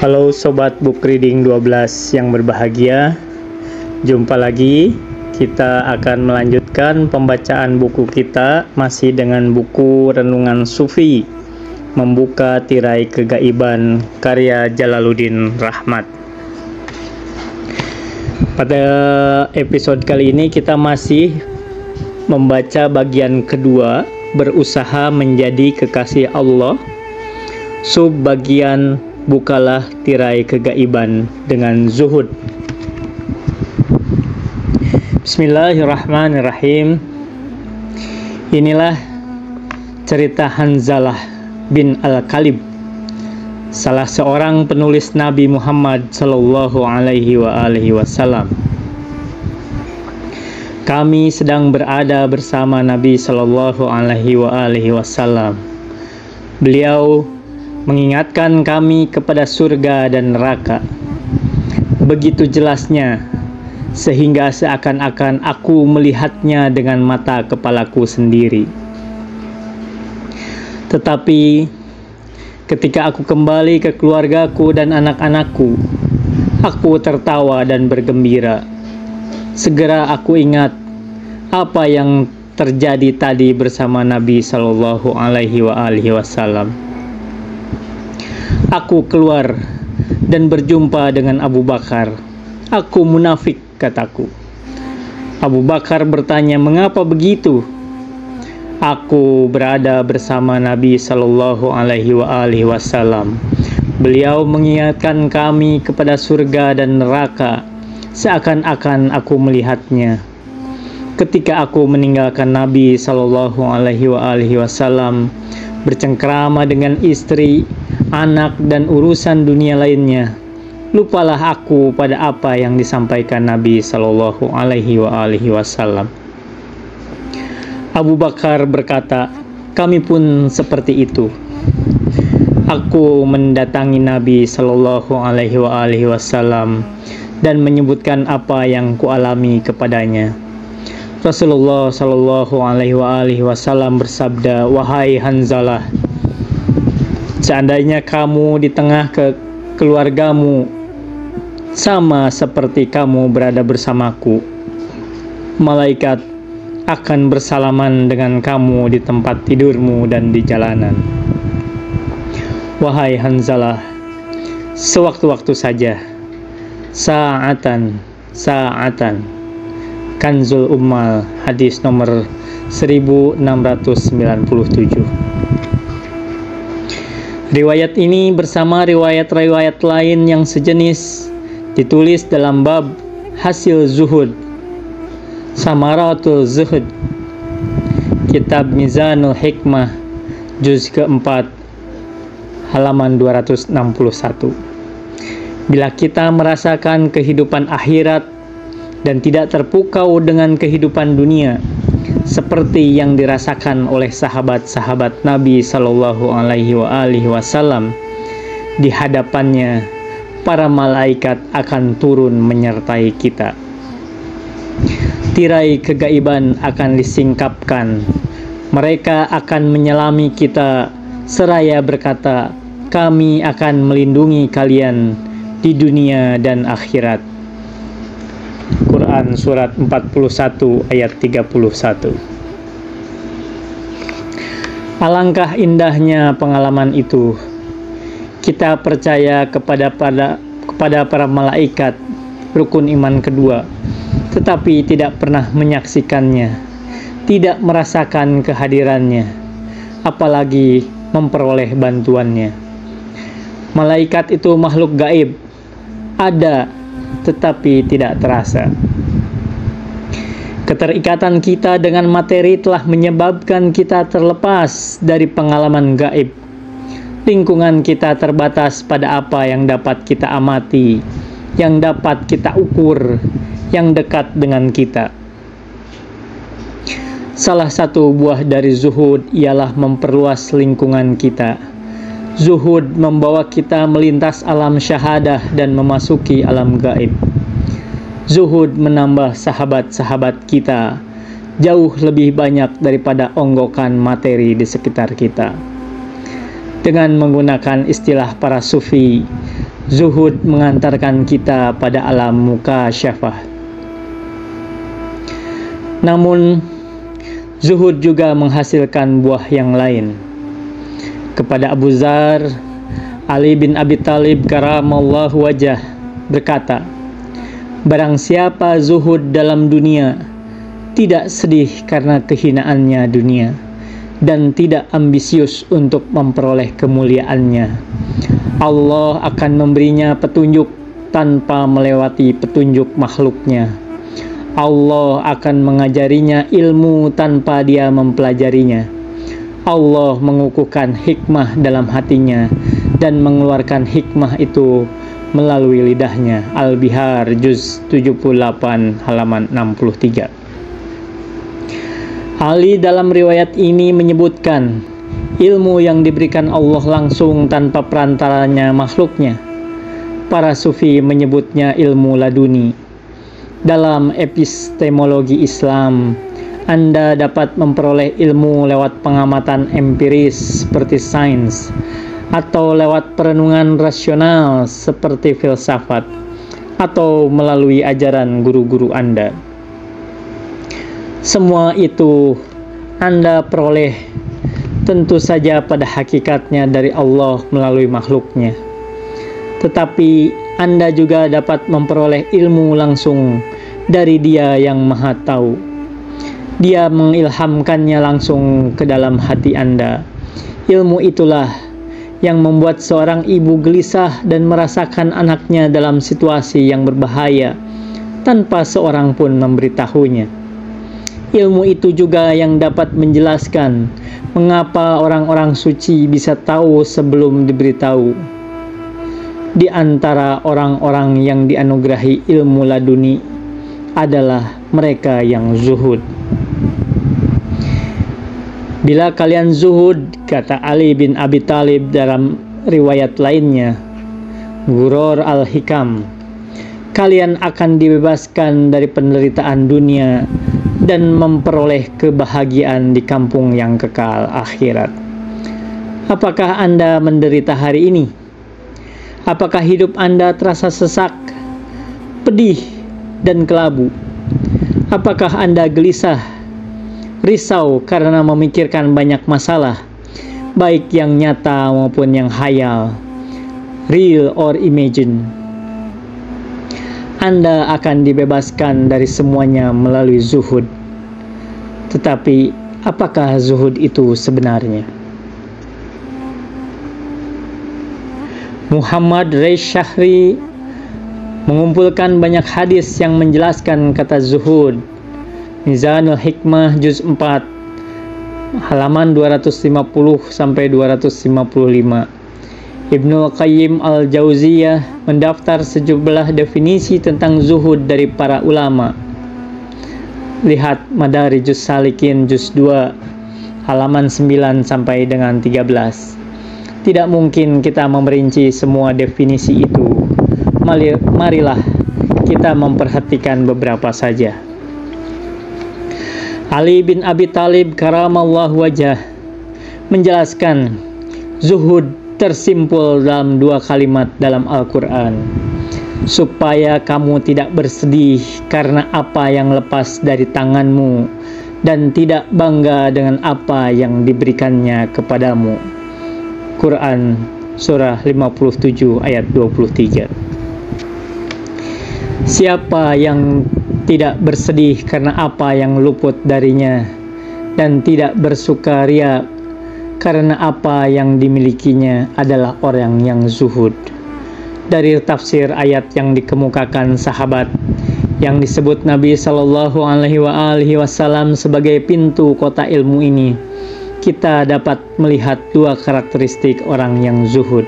Halo Sobat Book Reading 12 yang berbahagia. Jumpa lagi. Kita akan melanjutkan pembacaan buku kita masih dengan buku Renungan Sufi Membuka Tirai Kegaiban karya Jalaluddin Rahmat. Pada episode kali ini kita masih membaca bagian kedua, berusaha menjadi kekasih Allah, sub bagian bukalah tirai kegaiban dengan zuhud. Bismillahirrahmanirrahim. Inilah cerita Hanzalah bin Al-Kalib, salah seorang penulis Nabi Muhammad sallallahu alaihi wasallam. Kami sedang berada bersama Nabi sallallahu alaihi wasallam. Beliau mengingatkan kami kepada surga dan neraka begitu jelasnya, sehingga seakan-akan aku melihatnya dengan mata kepalaku sendiri. Tetapi ketika aku kembali ke keluargaku dan anak-anakku, aku tertawa dan bergembira. Segera aku ingat apa yang terjadi tadi bersama Nabi sallallahu alaihi wasallam. Aku keluar dan berjumpa dengan Abu Bakar. Aku munafik, kataku. Abu Bakar bertanya, mengapa begitu? Aku berada bersama Nabi sallallahu alaihi wasallam. Beliau mengingatkan kami kepada surga dan neraka, seakan-akan aku melihatnya. Ketika aku meninggalkan Nabi sallallahu alaihi wasallam, bercengkrama dengan istri, anak, dan urusan dunia lainnya, lupalah aku pada apa yang disampaikan Nabi sallallahu alaihi wasallam. Abu Bakar berkata, kami pun seperti itu. Aku mendatangi Nabi sallallahu alaihi wasallam dan menyebutkan apa yang kualami kepadanya. Rasulullah sallallahu alaihi wasallam bersabda, wahai Hanzalah, seandainya kamu di tengah keluargamu sama seperti kamu berada bersamaku, malaikat akan bersalaman dengan kamu di tempat tidurmu dan di jalanan. Wahai Hanzalah, sewaktu-waktu saja, sa'atan. Kanzul Ummal, hadis nomor 1697. Riwayat ini bersama riwayat-riwayat lain yang sejenis ditulis dalam bab hasil zuhud, Samaratul Zuhud, Kitab Mizanul Hikmah, juz keempat, halaman 261. Bila kita merasakan kehidupan akhirat dan tidak terpukau dengan kehidupan dunia, seperti yang dirasakan oleh sahabat-sahabat Nabi sallallahu alaihi wasallam, di hadapannya para malaikat akan turun menyertai kita. Tirai kegaiban akan disingkapkan. Mereka akan menyelami kita seraya berkata, kami akan melindungi kalian di dunia dan akhirat. Quran surat 41 ayat 31. Alangkah indahnya pengalaman itu. Kita percaya kepada para malaikat, rukun iman kedua, tetapi tidak pernah menyaksikannya, tidak merasakan kehadirannya, apalagi memperoleh bantuannya. Malaikat itu makhluk gaib, ada tetapi tidak terasa. Keterikatan kita dengan materi telah menyebabkan kita terlepas dari pengalaman gaib. Lingkungan kita terbatas pada apa yang dapat kita amati, yang dapat kita ukur, yang dekat dengan kita. Salah satu buah dari zuhud ialah memperluas lingkungan kita. Zuhud membawa kita melintas alam syahadah dan memasuki alam gaib. Zuhud menambah sahabat-sahabat kita jauh lebih banyak daripada onggokan materi di sekitar kita. Dengan menggunakan istilah para sufi, zuhud mengantarkan kita pada alam mukasyafah. Namun, zuhud juga menghasilkan buah yang lain. Kepada Abu Dzar, Ali bin Abi Thalib karamallahu wajah berkata, "Barang siapa zuhud dalam dunia, tidak sedih karena kehinaannya dunia, dan tidak ambisius untuk memperoleh kemuliaannya, Allah akan memberinya petunjuk tanpa melewati petunjuk makhluknya. Allah akan mengajarinya ilmu tanpa dia mempelajarinya. Allah mengukuhkan hikmah dalam hatinya dan mengeluarkan hikmah itu melalui lidahnya." Al-Bihar juz 78 halaman 63. Ali dalam riwayat ini menyebutkan ilmu yang diberikan Allah langsung tanpa perantaranya makhluknya. Para sufi menyebutnya ilmu laduni. Dalam epistemologi Islam, Anda dapat memperoleh ilmu lewat pengamatan empiris seperti sains, atau lewat perenungan rasional seperti filsafat, atau melalui ajaran guru-guru Anda. Semua itu Anda peroleh tentu saja pada hakikatnya dari Allah melalui makhluknya. Tetapi Anda juga dapat memperoleh ilmu langsung dari Dia yang Maha Tahu. Dia mengilhamkannya langsung ke dalam hati Anda. Ilmu itulah yang membuat seorang ibu gelisah dan merasakan anaknya dalam situasi yang berbahaya tanpa seorang pun memberitahunya. Ilmu itu juga yang dapat menjelaskan mengapa orang-orang suci bisa tahu sebelum diberitahu. Di antara orang-orang yang dianugerahi ilmu laduni adalah mereka yang zuhud. Bila kalian zuhud, kata Ali bin Abi Thalib dalam riwayat lainnya, Ghuror al-Hikam, kalian akan dibebaskan dari penderitaan dunia dan memperoleh kebahagiaan di kampung yang kekal akhirat. Apakah Anda menderita hari ini? Apakah hidup Anda terasa sesak, pedih, dan kelabu? Apakah Anda gelisah, risau karena memikirkan banyak masalah, baik yang nyata maupun yang hayal, real or imagine? Anda akan dibebaskan dari semuanya melalui zuhud. Tetapi, apakah zuhud itu sebenarnya? Muhammad Rais Syahri mengumpulkan banyak hadis yang menjelaskan kata zuhud. Mizanul Hikmah juz 4 halaman 250 sampai 255. Ibnul Qayyim al-Jauziyah mendaftar sejumlah definisi tentang zuhud dari para ulama. Lihat Madarijus Salikin juz 2 halaman 9 sampai dengan 13. Tidak mungkin kita memerinci semua definisi itu. Marilah kita memperhatikan beberapa saja. Ali bin Abi Thalib karamallahu wajah menjelaskan zuhud tersimpul dalam dua kalimat dalam Al-Quran, supaya kamu tidak bersedih karena apa yang lepas dari tanganmu dan tidak bangga dengan apa yang diberikannya kepadamu. Quran surah 57 ayat 23. Siapa yang tidak bersedih karena apa yang luput darinya dan tidak bersukaria karena apa yang dimilikinya adalah orang yang zuhud. Dari tafsir ayat yang dikemukakan sahabat yang disebut Nabi Shallallahu Alaihi Wasallam sebagai pintu kota ilmu ini, kita dapat melihat dua karakteristik orang yang zuhud.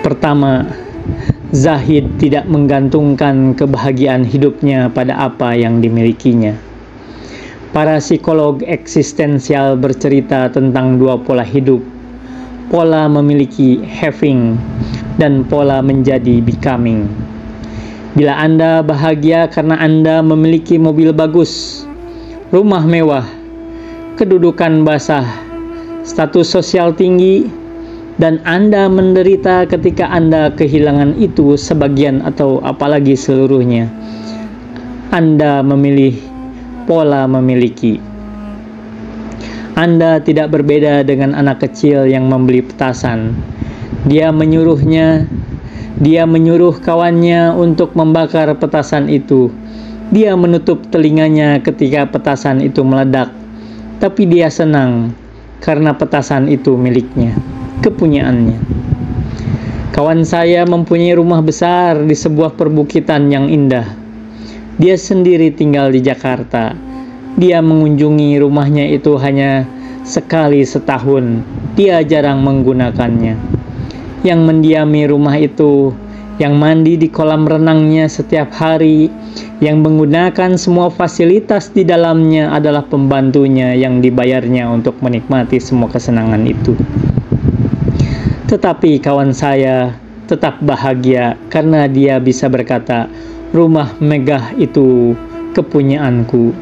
Pertama, zahid tidak menggantungkan kebahagiaan hidupnya pada apa yang dimilikinya. Para psikolog eksistensial bercerita tentang dua pola hidup, pola memiliki having dan pola menjadi becoming. Bila Anda bahagia karena Anda memiliki mobil bagus, rumah mewah, kedudukan basah, status sosial tinggi, dan Anda menderita ketika Anda kehilangan itu sebagian atau apalagi seluruhnya. Anda memilih pola memiliki. Anda tidak berbeda dengan anak kecil yang membeli petasan. Dia menyuruh kawannya untuk membakar petasan itu. Dia menutup telinganya ketika petasan itu meledak. Tapi dia senang karena petasan itu miliknya, kepunyaannya. Kawan saya mempunyai rumah besar di sebuah perbukitan yang indah. Dia sendiri tinggal di Jakarta. Dia mengunjungi rumahnya itu hanya sekali setahun. Dia jarang menggunakannya. Yang mendiami rumah itu, yang mandi di kolam renangnya setiap hari, yang menggunakan semua fasilitas di dalamnya adalah pembantunya yang dibayarnya untuk menikmati semua kesenangan itu. Tetapi kawan saya tetap bahagia karena dia bisa berkata, rumah megah itu kepunyaanku.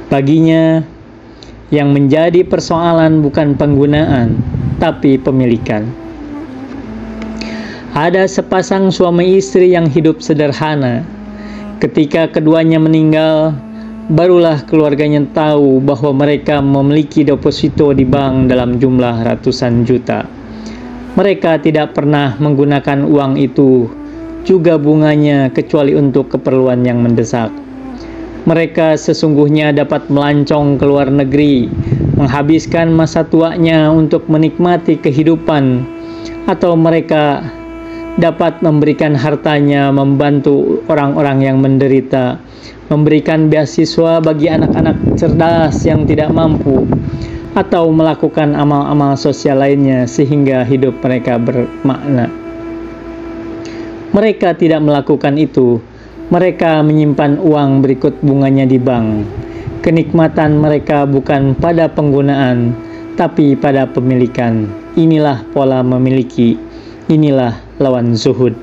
Baginya, yang menjadi persoalan bukan penggunaan, tapi pemilikan. Ada sepasang suami istri yang hidup sederhana. Ketika keduanya meninggal, barulah keluarganya tahu bahwa mereka memiliki deposito di bank dalam jumlah ratusan juta. Mereka tidak pernah menggunakan uang itu, juga bunganya, kecuali untuk keperluan yang mendesak. Mereka sesungguhnya dapat melancong ke luar negeri, menghabiskan masa tuanya untuk menikmati kehidupan, atau mereka dapat memberikan hartanya membantu orang-orang yang menderita, memberikan beasiswa bagi anak-anak cerdas yang tidak mampu, atau melakukan amal-amal sosial lainnya sehingga hidup mereka bermakna. Mereka tidak melakukan itu. Mereka menyimpan uang berikut bunganya di bank. Kenikmatan mereka bukan pada penggunaan, tapi pada pemilikan. Inilah pola memiliki. Inilah lawan zuhud.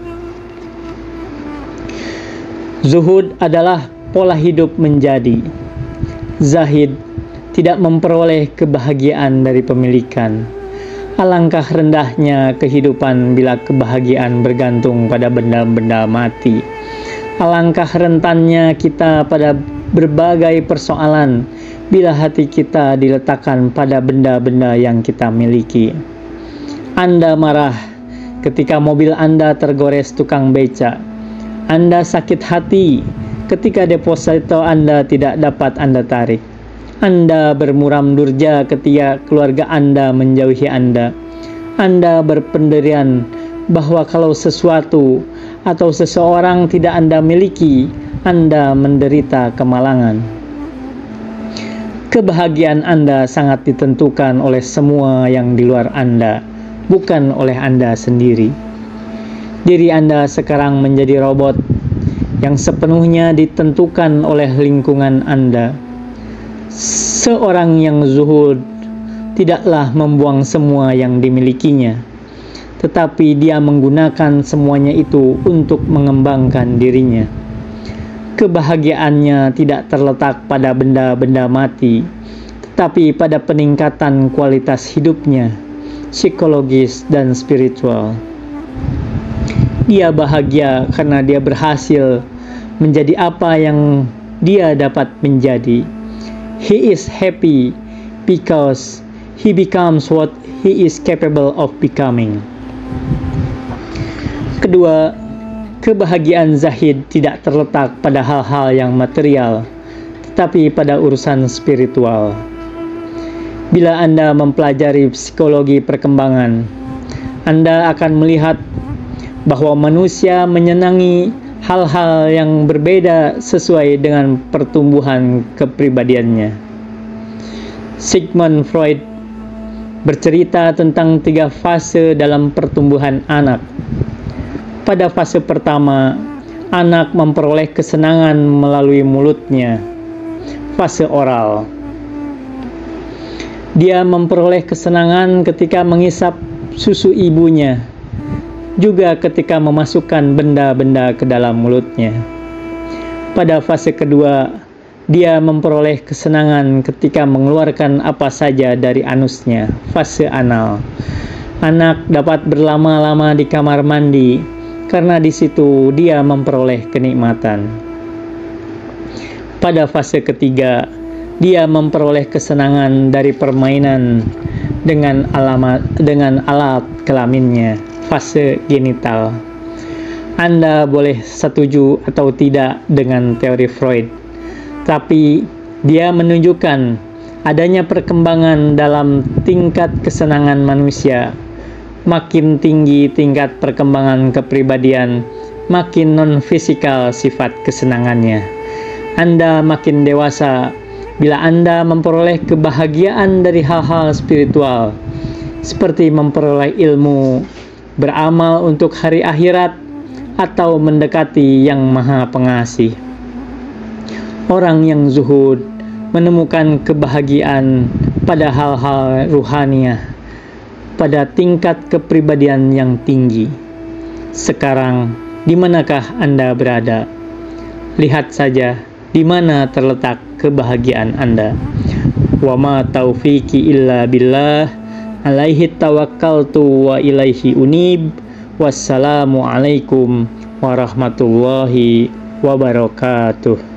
Zuhud adalah pola hidup menjadi. Zahid tidak memperoleh kebahagiaan dari pemilikan. Alangkah rendahnya kehidupan bila kebahagiaan bergantung pada benda-benda mati. Alangkah rentannya kita pada berbagai persoalan bila hati kita diletakkan pada benda-benda yang kita miliki. Anda marah ketika mobil Anda tergores tukang beca. Anda sakit hati ketika deposito Anda tidak dapat Anda tarik. Anda bermuram durja ketika keluarga Anda menjauhi Anda. Anda berpendirian bahwa kalau sesuatu atau seseorang tidak Anda miliki, Anda menderita kemalangan. Kebahagiaan Anda sangat ditentukan oleh semua yang di luar Anda, bukan oleh Anda sendiri. Diri Anda sekarang menjadi robot yang sepenuhnya ditentukan oleh lingkungan Anda. Seorang yang zuhud tidaklah membuang semua yang dimilikinya, tetapi dia menggunakan semuanya itu untuk mengembangkan dirinya. Kebahagiaannya tidak terletak pada benda-benda mati, tetapi pada peningkatan kualitas hidupnya, psikologis dan spiritual. Dia bahagia karena dia berhasil menjadi apa yang dia dapat menjadi. He is happy because he becomes what he is capable of becoming. Kedua, kebahagiaan zahid tidak terletak pada hal-hal yang material, tetapi pada urusan spiritual. Bila Anda mempelajari psikologi perkembangan, Anda akan melihat bahwa manusia menyenangi hal-hal yang berbeda sesuai dengan pertumbuhan kepribadiannya. Sigmund Freud bercerita tentang 3 fase dalam pertumbuhan anak. Pada fase pertama, anak memperoleh kesenangan melalui mulutnya. Fase oral. Dia memperoleh kesenangan ketika mengisap susu ibunya, juga ketika memasukkan benda-benda ke dalam mulutnya. Pada fase kedua, Dia memperoleh kesenangan ketika mengeluarkan apa saja dari anusnya, fase anal. Anak dapat berlama-lama di kamar mandi, karena di situ dia memperoleh kenikmatan. Pada fase ketiga, dia memperoleh kesenangan dari permainan dengan alat kelaminnya, fase genital. Anda boleh setuju atau tidak dengan teori Freud, tapi dia menunjukkan adanya perkembangan dalam tingkat kesenangan manusia. Makin tinggi tingkat perkembangan kepribadian, makin non-fisikal sifat kesenangannya. Anda makin dewasa bila Anda memperoleh kebahagiaan dari hal-hal spiritual, seperti memperoleh ilmu, beramal untuk hari akhirat, atau mendekati Yang Maha Pengasih. Orang yang zuhud menemukan kebahagiaan pada hal-hal ruhaniah, pada tingkat kepribadian yang tinggi. Sekarang, di manakah Anda berada? Lihat saja di mana terletak kebahagiaan Anda. Wa ma taufiqi illa billah, alaihi tawakkaltu wa ilaihi unib. Wassalamualaikum warahmatullahi wabarakatuh.